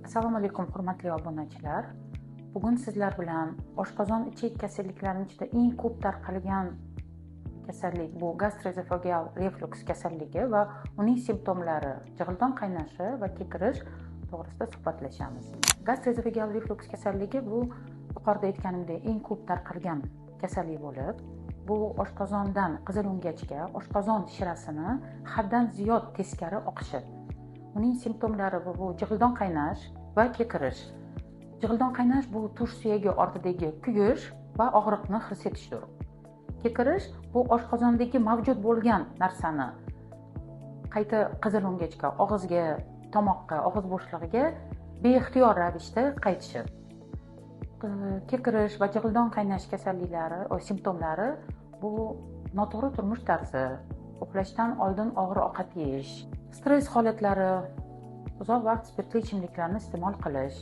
Assalomu alaykum hurmatli obunachilar. Bugun sizlar bilan oshqozon ichak kasalliklarining ichida eng ko'p tarqalgan kasallik bu gastroezofageal reflux kasalligi va uning simptomlari, jig'ildon qaynashi va kekirish to'g'risida suhbatlashamiz. Gastroezofageal reflux kasalligi bu yuqorida aytganimdek eng ko'p tarqalgan kasallik bo'lib, bu oshqozondan qizilo'ngachga oshqozon shirasini haddan ziyod teskari oqishi. Uning simptomlari bu jig'ildon qaynash va kekirish. Jig'ildon qaynash bu tush suyagi ortidagi kuyish va og'riqni his etishdir. Kekirish bu oshqozondagi mavjud bo'lgan narsani qayta qizilo'ngachga, og'izga, tomoqqa, og'iz bo'shlig'iga beixtiyor ravishda qaytishi. Kekirish va jig'ildon qaynash kasalliklari, simptomlari bu noto'g'ri turmush tarzi, uxlashdan oldin og'ir ovqat yeyish, stress holatlari, uzoq vaqt spirtli ichimliklarni iste'mol qilish,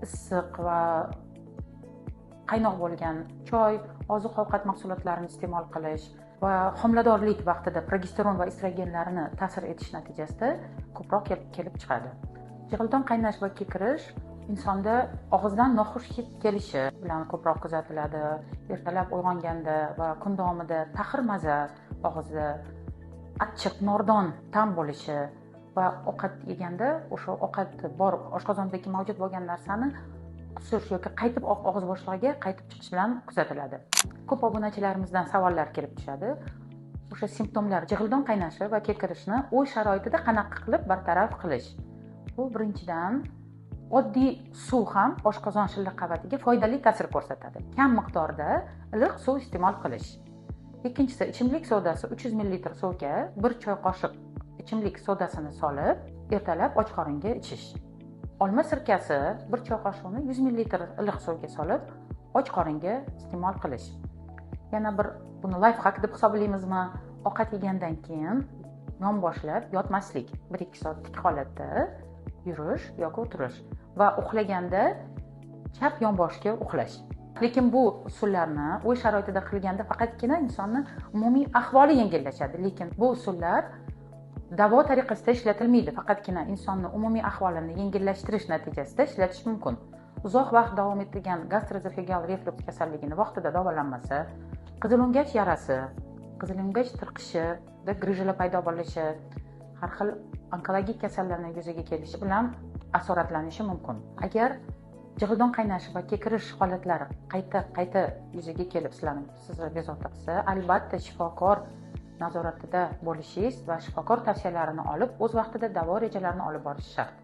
issiq va qaynoq bo'lgan choy, oziq-ovqat mahsulotlarini iste'mol qilish va homiladorlik vaqtida progesteron va estrogenlarni ta'sir etish natijasida ko'proq kelib chiqadi. Jig'ildon qaynash va kekirish insonda og'izdan noxush hid kelishi bilan ko'proq kuzatiladi. Ertalab uyg'onganda va kun davomida taxir maza og'izda, achchiq, nordon ta'm bo'lishi va ovqat yeganda o'sha ovqat bor oshqozondagi mavjud bo'lgan narsani qusish yoki qaytib og'iz bo'shlig'iga qaytib chiqish bilan kuzatiladi. Ko'p obunachilarimizdan savollar kelib tushadi. O'sha simptomlar jig'ildon qaynashi va kekirishni uy sharoitida qanaqa qilib bartaraf qilish? Bu birinchidan oddiy suv ham oshqozon shilliq qavatiga foydali ta'sir ko'rsatadi. Kam miqdorda iliq suv iste'mol qilish. Ikkinchisi, ichimlik sodasi 300 ml suvga 1 choy qoshiq ichimlik sodasini solib, ertalab och qoringa ichish. Olma sirkasi 1 choy qoshiqni 100 ml iliq suvga solib, och qoringa iste'mol qilish. Yana bir buni lifehack deb hisoblaymizmi? Ovqat yegandan keyin yonboshlab yotmaslik, 1-2 soat tik holatda yurish yoki o'tirish va uxlaganda chap yonboshga uxlash. Lekin bu usullarni uy sharoitida qilganda faqatgina insonning umumiy ahvoli yengillashadi, lekin bu usullar davo tariqasida ishlatilmaydi, faqatgina insonning umumiy ahvolini yengillashtirish natijasida ishlatish mumkin. Uzoq vaqt davom etgan gastroezofageal reflux kasalligini vaqtida davolanmasa, qizilo'ngach yarasi, qizilo'ngach tirqishida grijlar paydo bo'lishi, har xil onkologik kasallarning yuzaga kelishi bilan asoratlanishi mumkin. Agar jig'ildon qaynashi va kekirish holatlari qayta yuzaga kelib sizni bezovta qilsa, albatta shifokor nazoratida bo'lishingiz va shifokor tavsiyalarini olib, o'z vaqtida davo rejalarini olib borish shart.